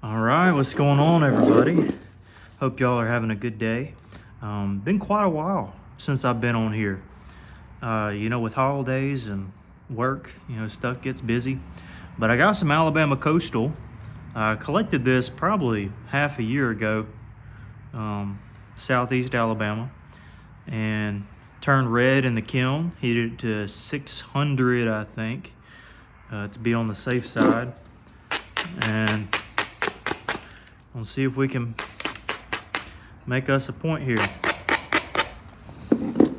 All right, what's going on, everybody? Hope y'all are having a good day. Been quite a while since I've been on here. With holidays and work, stuff gets busy. But I got some Alabama Coastal. I collected this probably half a year ago, southeast Alabama, and turned red in the kiln. Heated it to 600, I think, to be on the safe side. And we'll see if we can make us a point here.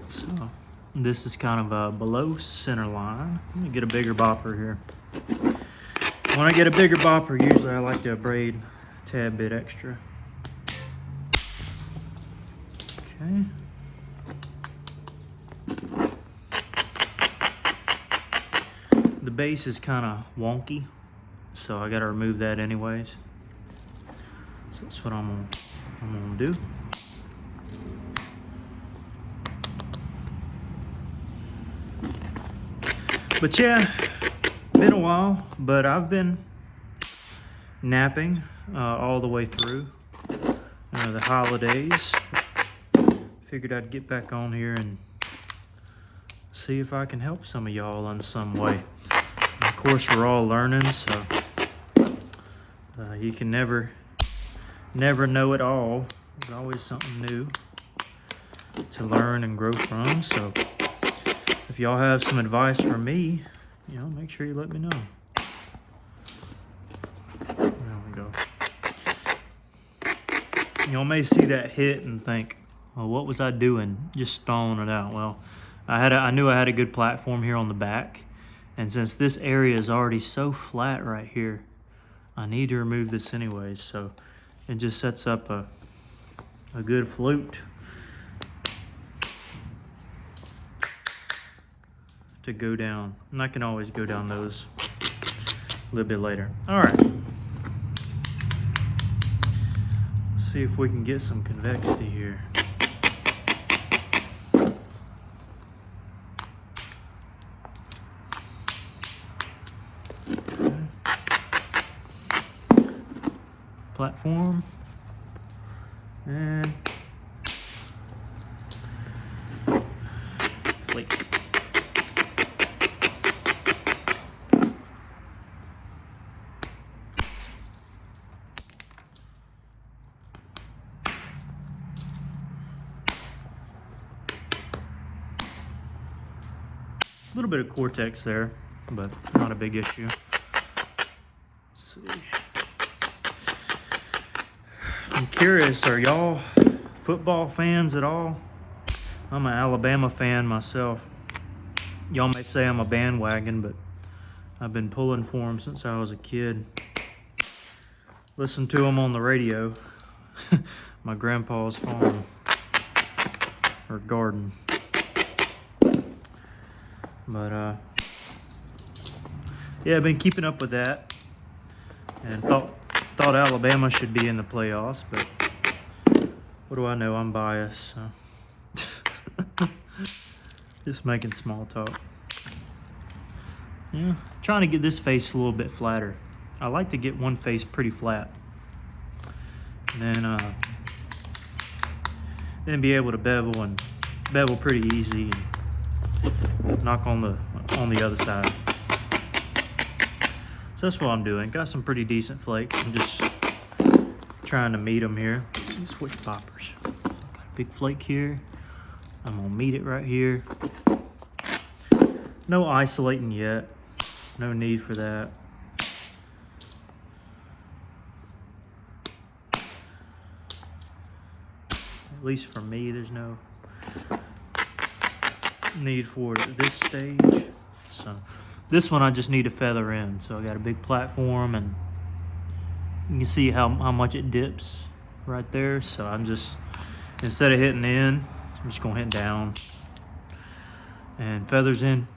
So this is kind of a below center line. I'm gonna get a bigger bopper here. When I get a bigger bopper, usually I like to braid a tad bit extra. Okay. The base is kind of wonky, so I gotta remove that anyways. So that's what I'm gonna do. But yeah, been a while, but I've been napping all the way through the holidays. Figured I'd get back on here and see if I can help some of y'all in some way. And of course, we're all learning, so you can never know it all. There's always something new to learn and grow from. So if y'all have some advice for me, make sure you let me know. There we go. Y'all may see that hit and think, well, what was I doing? Just stalling it out. Well, I knew I had a good platform here on the back, and since this area is already so flat right here, I need to remove this anyways. So it just sets up a good flute to go down. And I can always go down those a little bit later. All right. Let's see if we can get some convexity here. Okay. Platform. And flake. A little bit of Cortex there, but not a big issue. Let's see. I'm curious, are y'all football fans at all? I'm an Alabama fan myself. Y'all may say I'm a bandwagon, but I've been pulling for them since I was a kid. Listened to them on the radio. My grandpa's farm or garden. But yeah, I've been keeping up with that, and thought Alabama should be in the playoffs, but what do I know? I'm biased. So. Just making small talk. Yeah, trying to get this face a little bit flatter. I like to get one face pretty flat, and then be able to bevel pretty easy. And knock on the other side. So that's what I'm doing. Got some pretty decent flakes. I'm just trying to meet them here. Switch boppers. Got a big flake here. I'm gonna meet it right here. No isolating yet. No need for that. At least for me, there's no need for it at this stage. So this one I just need to feather in. So I got a big platform, and you can see how much it dips right there. So I'm just, instead of hitting in, I'm just gonna hit down and feathers in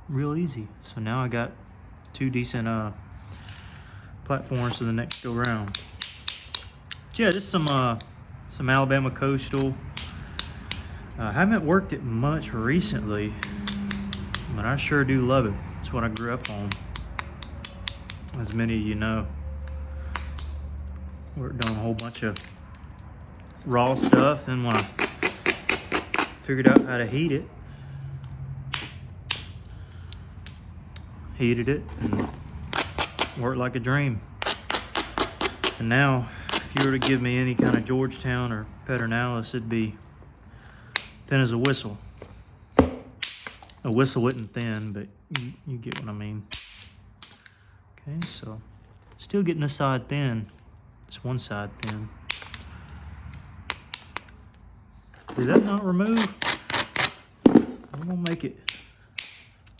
real easy. So now I got two decent platforms for the next go round. So yeah, this is some Alabama Coastal. I haven't worked it much recently, but I sure do love it. It's what I grew up on, as many of you know. Worked on a whole bunch of raw stuff, and when I figured out how to heat it, heated it, and worked like a dream. And now, if you were to give me any kind of Georgetown or Pedernales, it'd be thin as a whistle. A whistle isn't thin, but you get what I mean. Okay, so still getting this side thin. This one side thin. Did that not remove? I'm gonna make it.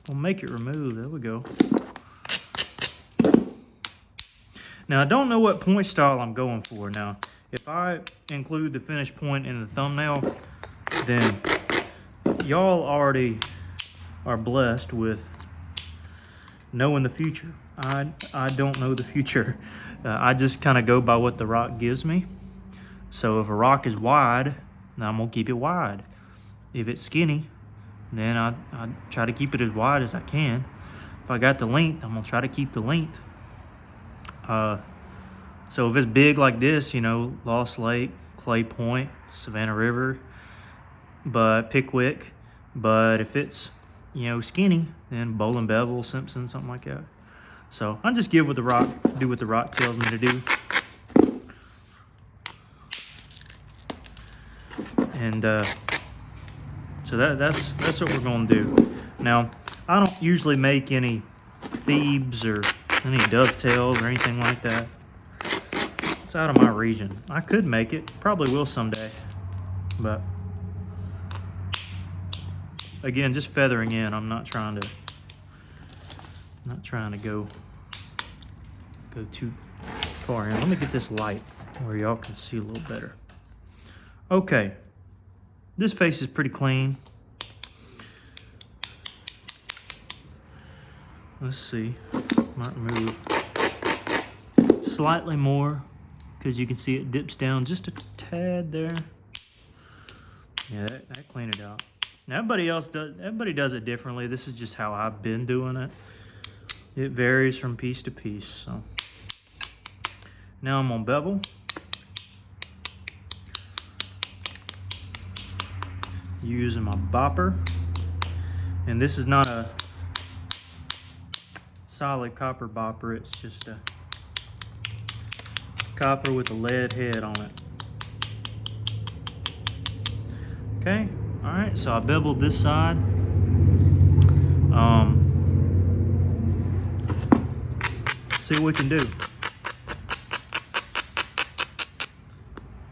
We'll make it remove. There we go. Now I don't know what point style I'm going for. Now, if I include the finish point in the thumbnail, then y'all already are blessed with knowing the future. I don't know the future. I just kind of go by what the rock gives me. So if a rock is wide, then I'm gonna keep it wide. If it's skinny, then I try to keep it as wide as I can. If I got the length, I'm gonna try to keep the length. So if it's big like this, you know, Lost Lake, Clay Point, Savannah River, but Pickwick. But if it's, you know, skinny, then Bowling Bevel, Simpson, something like that. So I just give what the rock, do what the rock tells me to do. And so that's what we're gonna do. Now, I don't usually make any Thebes or any dovetails or anything like that. It's out of my region. I could make it, probably will someday, but again, just feathering in. I'm not trying to go too far in. Let me get this light where y'all can see a little better. Okay, this face is pretty clean. Let's see, might move slightly more because you can see it dips down just a tad there. Yeah, that cleaned it out. Now everybody does it differently. This is just how I've been doing it. It varies from piece to piece. So now I'm on bevel. Using my bopper. And this is not a solid copper bopper, it's just a copper with a lead head on it. Okay, all right, so I beveled this side. See what we can do.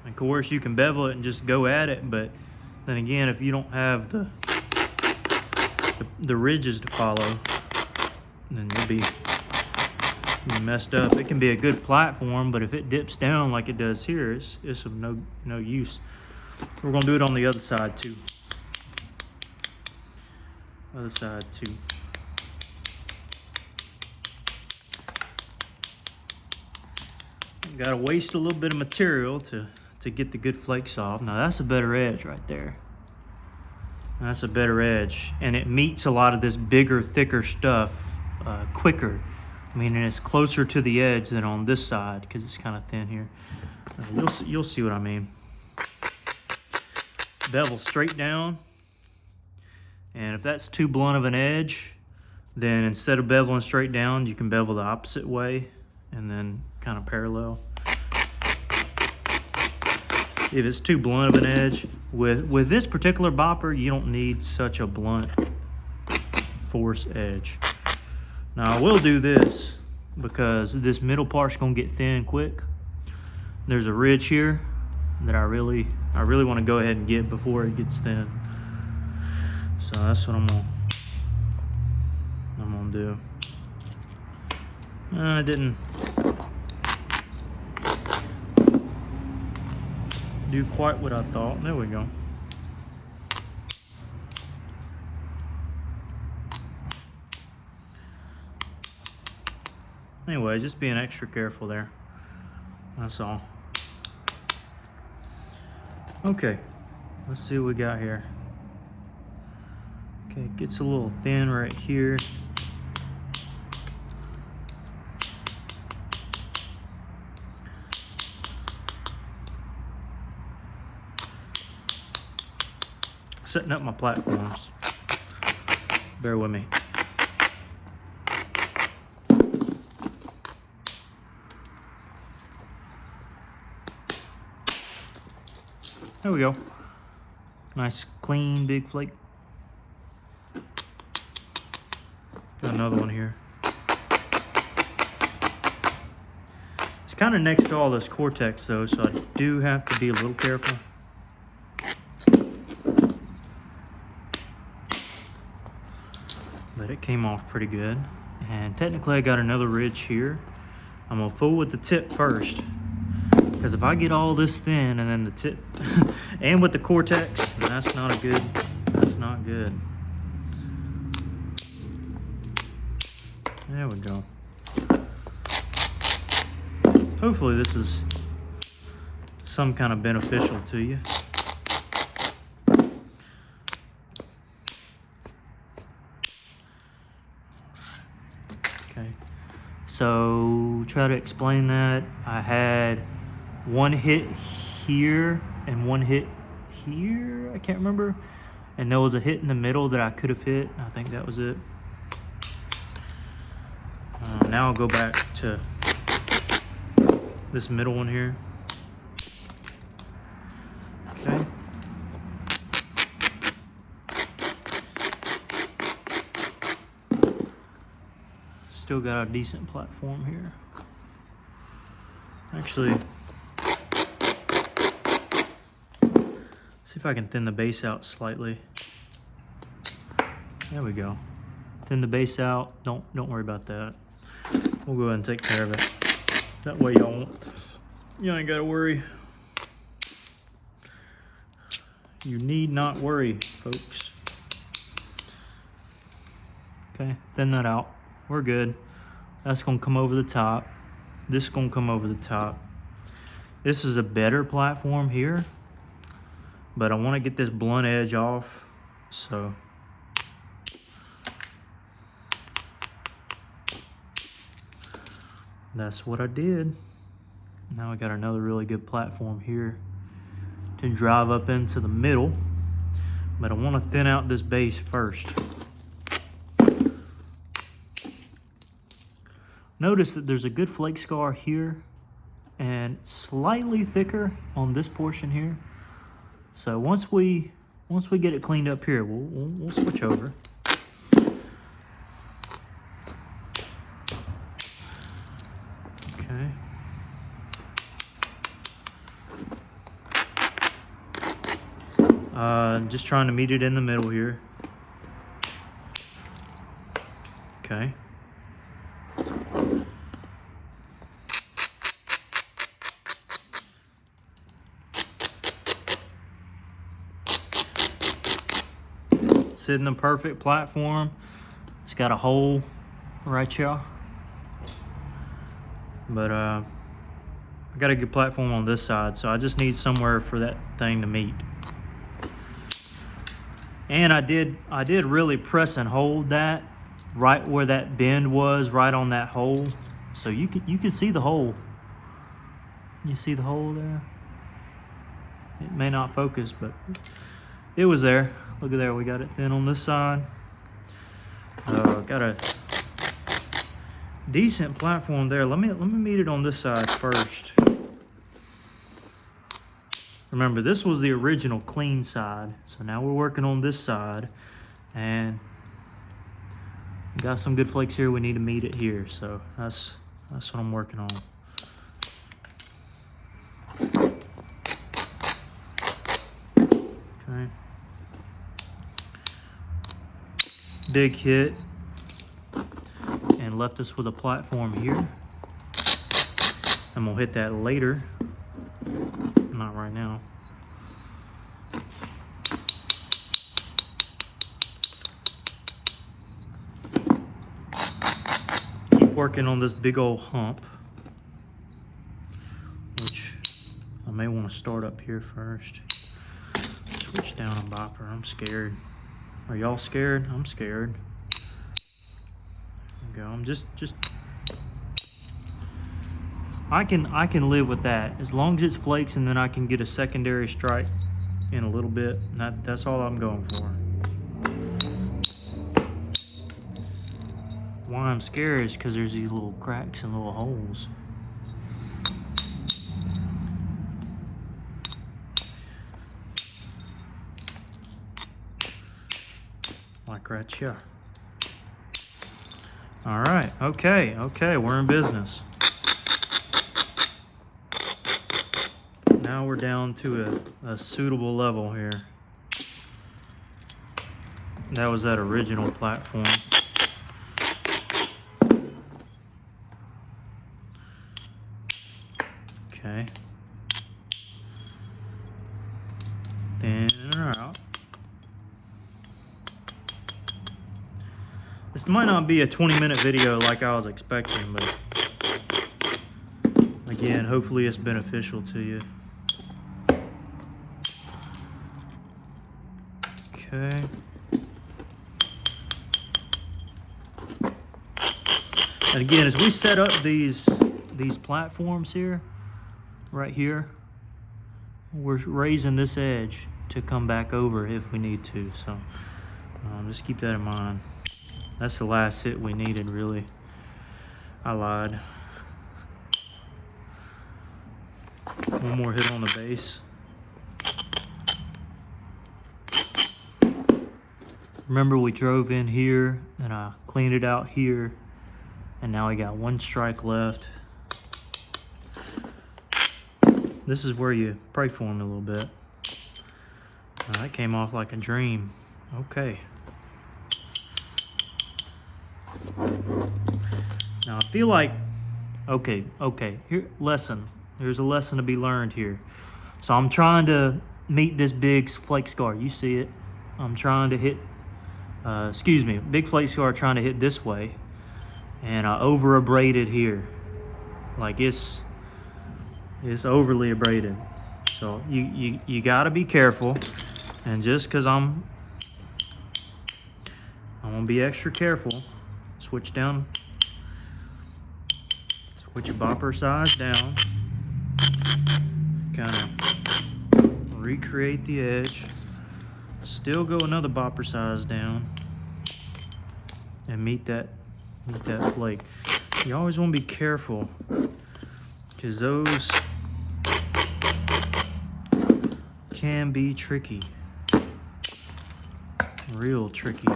Of course, you can bevel it and just go at it, but then again, if you don't have the ridges to follow, then you'll be messed up. It can be a good platform, but if it dips down like it does here, it's of no use. We're gonna do it on the other side too. Other side too. Gotta waste a little bit of material to get the good flakes off. Now that's a better edge right there. That's a better edge, and it meets a lot of this bigger, thicker stuff quicker. Meaning it's closer to the edge than on this side because it's kind of thin here. You'll see what I mean. Bevel straight down, and if that's too blunt of an edge, then instead of beveling straight down, you can bevel the opposite way and then kind of parallel. If it's too blunt of an edge, with this particular bopper, you don't need such a blunt force edge. Now I will do this because this middle part's gonna get thin quick. There's a ridge here that I really want to go ahead and get before it gets thin. So that's what I'm gonna do. I didn't do quite what I thought. There we go. Anyway, just being extra careful there. That's all. Okay, let's see what we got here. Okay, it gets a little thin right here. setting up my platforms. Bear with me. There we go. Nice, clean, big flake. Got another one here. It's kind of next to all this cortex though, so I do have to be a little careful. But it came off pretty good. And technically I got another ridge here. I'm gonna fool with the tip first, because if I get all this thin and then the tip and with the cortex, that's not good. There we go. Hopefully this is some kind of beneficial to you. Okay, so try to explain that. I had one hit here and one hit here, I can't remember, and there was a hit in the middle that I could have hit. I think that was it. Now I'll go back to this middle one here. Okay. Still got a decent platform here. Actually, see if I can thin the base out slightly. There we go. Thin the base out. Don't worry about that. We'll go ahead and take care of it. That way you ain't gotta worry. You need not worry, folks. Okay, thin that out. We're good. That's gonna come over the top. This is gonna come over the top. This is a better platform here, but I wanna get this blunt edge off, so. That's what I did. Now I got another really good platform here to drive up into the middle, but I want to thin out this base first. Notice that there's a good flake scar here and slightly thicker on this portion here. So once we get it cleaned up here, we'll switch over. Okay. Just trying to meet it in the middle here. Okay. Sitting the perfect platform. It's got a hole right here. But I got a good platform on this side, so I just need somewhere for that thing to meet. And I did really press and hold that right where that bend was, right on that hole. So you can see the hole. You see the hole there? It may not focus, but it was there. Look at there, we got it thin on this side. Got a decent platform there. Let me meet it on this side first. Remember, this was the original clean side, so now we're working on this side, and we got some good flakes here. We need to meet it here, so that's what I'm working on. Okay. Big hit, and left us with a platform here. I'm gonna hit that later. Not right now. Keep working on this big old hump, which I may want to start up here first. Switch down a bopper. I'm scared. Are y'all scared? I'm scared. There we go. I'm just I can live with that as long as it's flakes, and then I can get a secondary strike in a little bit. That's all I'm going for. Why I'm scared is because there's these little cracks and little holes. Like right here. All right, okay, we're in business. Now we're down to a suitable level here. That was that original platform. Okay. Thin her out. This might not be a 20-minute video like I was expecting, but again, hopefully it's beneficial to you. Okay. And again, as we set up these platforms here, right here, we're raising this edge to come back over if we need to. So just keep that in mind. That's the last hit we needed, really. I lied. One more hit on the base. Remember, we drove in here and I cleaned it out here, and now we got one strike left. This is where you pray for him a little bit. That came off like a dream. Okay. Now I feel like, okay, here, lesson. There's a lesson to be learned here. So I'm trying to meet this big flake scar. You see it. I'm trying to hit, big flake scar trying to hit this way. And I over abraded here. Like it's overly abraded. So you gotta be careful. And just cause I'm gonna be extra careful. Switch your bopper size down. Kind of recreate the edge. Still go another bopper size down. And meet that flake. You always want to be careful, because those can be tricky. Real tricky.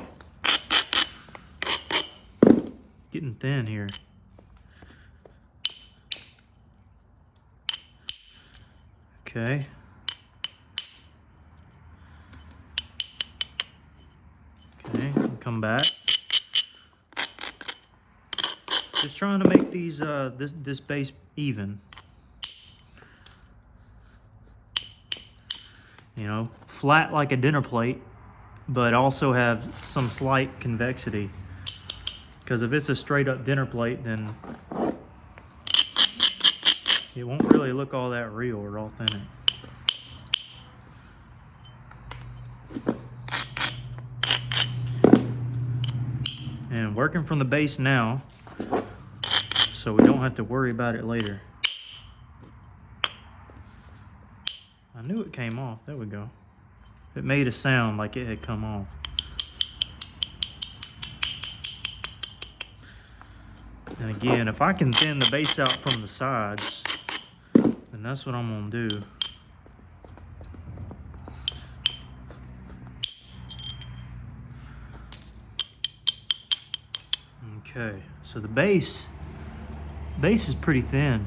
Getting thin here. Okay. Okay, come back. Just trying to make these this base even. You know, flat like a dinner plate, but also have some slight convexity. Because if it's a straight up dinner plate, then it won't really look all that real or authentic. And working from the base now, so we don't have to worry about it later. I knew it came off. There we go. It made a sound like it had come off. And again, if I can thin the base out from the sides, then that's what I'm gonna do. Okay, so the base is pretty thin.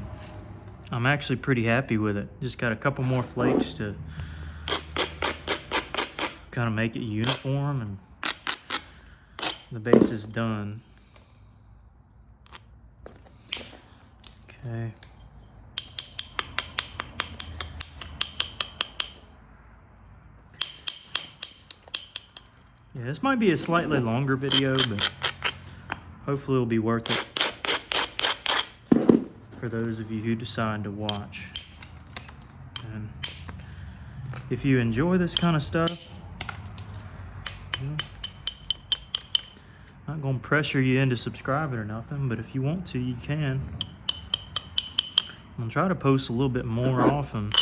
I'm actually pretty happy with it. Just got a couple more flakes to kind of make it uniform, and the base is done. Okay. Yeah, this might be a slightly longer video, but hopefully it'll be worth it for those of you who decide to watch. And if you enjoy this kind of stuff, I'm not going to pressure you into subscribing or nothing, but if you want to, you can. I'm going to try to post a little bit more often.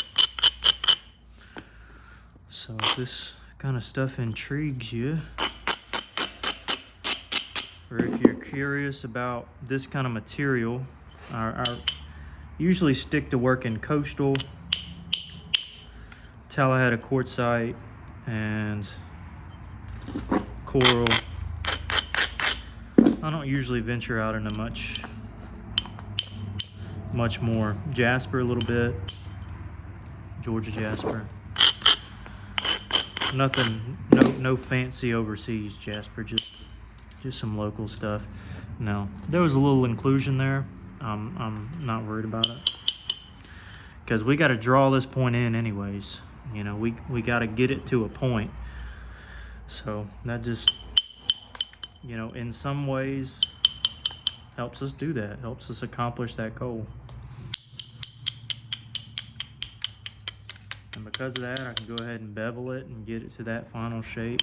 So So if this kind of stuff intrigues you, or if you're curious about this kind of material, I usually stick to working coastal, Tallahassee quartzite, and coral. I don't usually venture out into much more. Jasper a little bit, Georgia jasper. Nothing, no fancy overseas jasper, just some local stuff. Now, there was a little inclusion there. I'm not worried about it, because we got to draw this point in anyways. You know, we got to get it to a point. So that just, you know, in some ways helps us do that, helps us accomplish that goal. And because of that, I can go ahead and bevel it and get it to that final shape.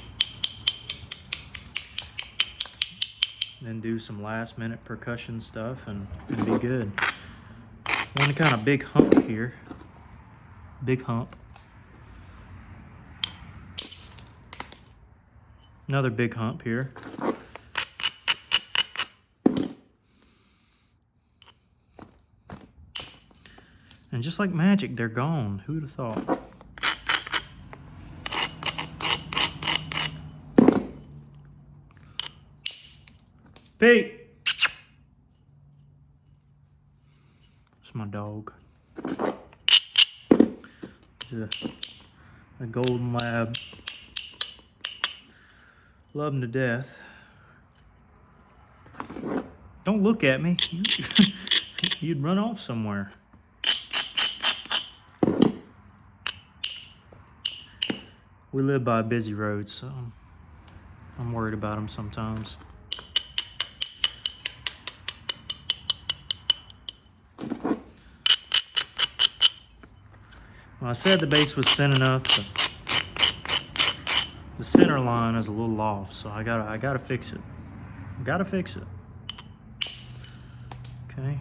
Then do some last minute percussion stuff and be good. One kind of big hump here. Big hump. Another big hump here. And just like magic, they're gone. Who'd have thought? Pete! It's my dog. He's a golden lab. Love him to death. Don't look at me. You'd run off somewhere. We live by a busy road, so I'm worried about him sometimes. Well, I said the base was thin enough, but the center line is a little off, so I gotta fix it. Gotta fix it. Okay.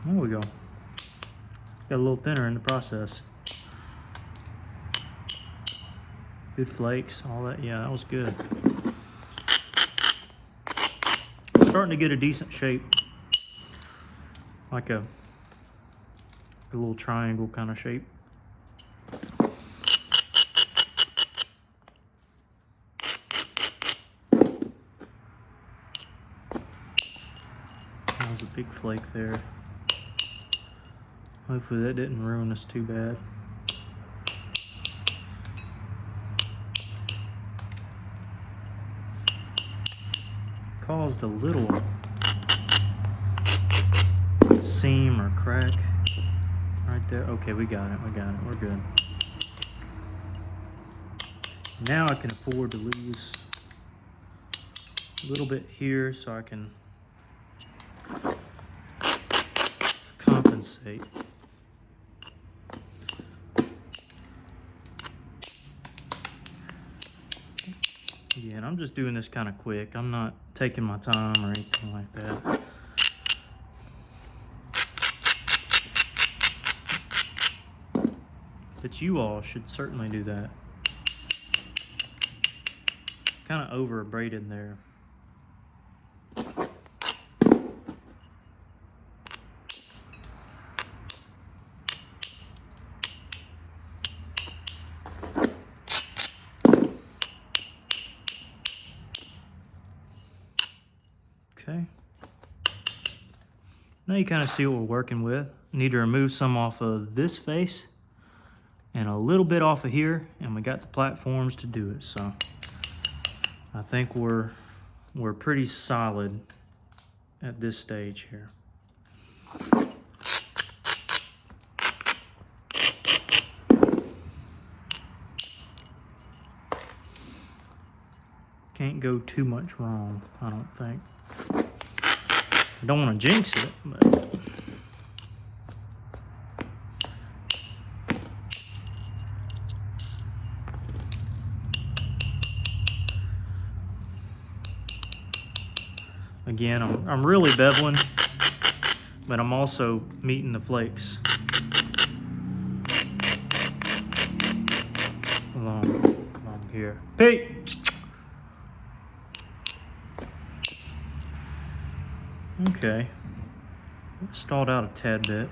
There we go. Got a little thinner in the process. Good flakes, all that. Yeah, that was good. Starting to get a decent shape. Like a little triangle kind of shape. That was a big flake there. Hopefully that didn't ruin us too bad. Caused a little seam or crack right there. Okay, we got it. We're good. Now I can afford to lose a little bit here so I can compensate. Yeah, and I'm just doing this kind of quick. I'm not taking my time or anything like that. But you all should certainly do that. Kind of over braided there. Okay. Now you kind of see what we're working with. Need to remove some off of this face and a little bit off of here, and we got the platforms to do it. So I think we're pretty solid at this stage here. Can't go too much wrong, I don't think. I don't want to jinx it, but again, I'm really beveling but I'm also meeting the flakes along here. Pete! Okay. Stalled out a tad bit.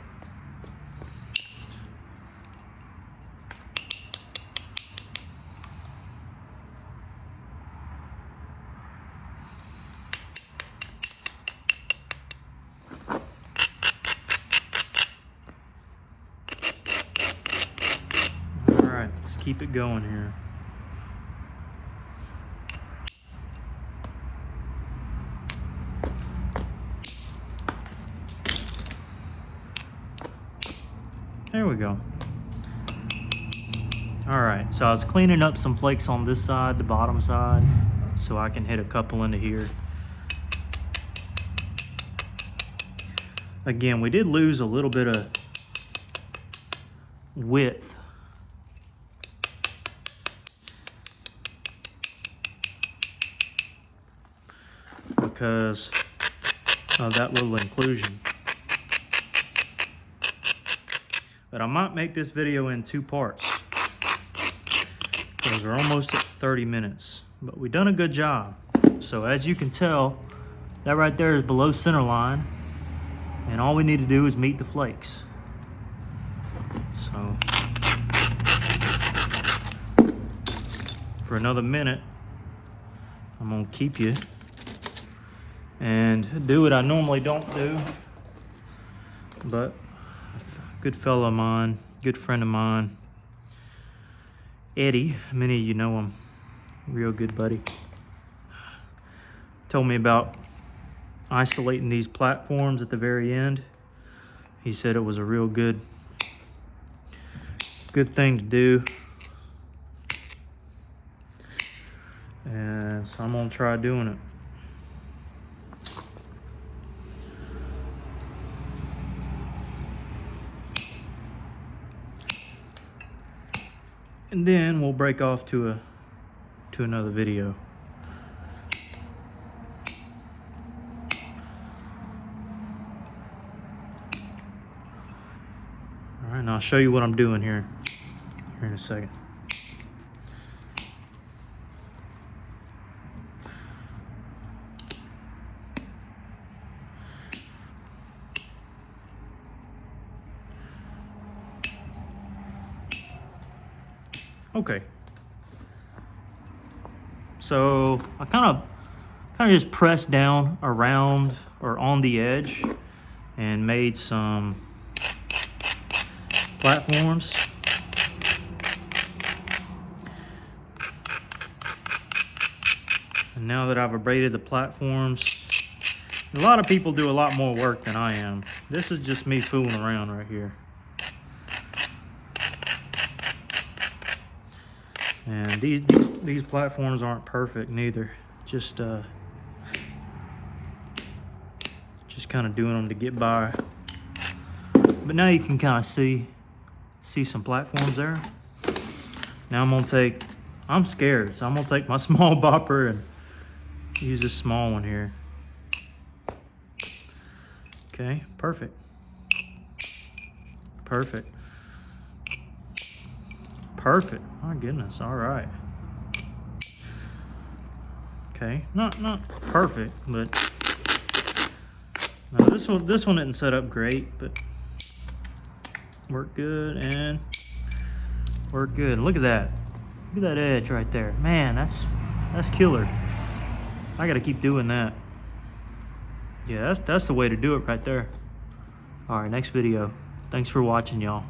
Alright, let's keep it going here. There we go. All right, so I was cleaning up some flakes on this side, the bottom side, so I can hit a couple into here. Again, we did lose a little bit of width. Because of that little inclusion. But I might make this video in 2 parts because we're almost at 30 minutes. But we've done a good job. So as you can tell, that right there is below center line. And all we need to do is meet the flakes. So for another minute, I'm gonna keep you and do what I normally don't do. But good fellow of mine, good friend of mine, Eddie, many of you know him, real good buddy, told me about isolating these platforms at the very end. He said it was a real good thing to do. And so I'm gonna try doing it. And then we'll break off to another video. All right, and I'll show you what I'm doing here in a second. Okay, so I kind of just pressed down around or on the edge and made some platforms. And now that I've abraded the platforms, a lot of people do a lot more work than I am. This is just me fooling around right here. And these platforms aren't perfect neither. Just kind of doing them to get by. But now you can kind of see some platforms there. Now I'm scared, so I'm gonna take my small bopper and use this small one here. Okay, perfect. Perfect. Perfect. My goodness. All right. Okay. Not perfect, but no, this one didn't set up great, but worked good and worked good. Look at that. Look at that edge right there. Man, that's killer. I gotta keep doing that. Yeah, that's the way to do it right there. All right, next video. Thanks for watching, y'all.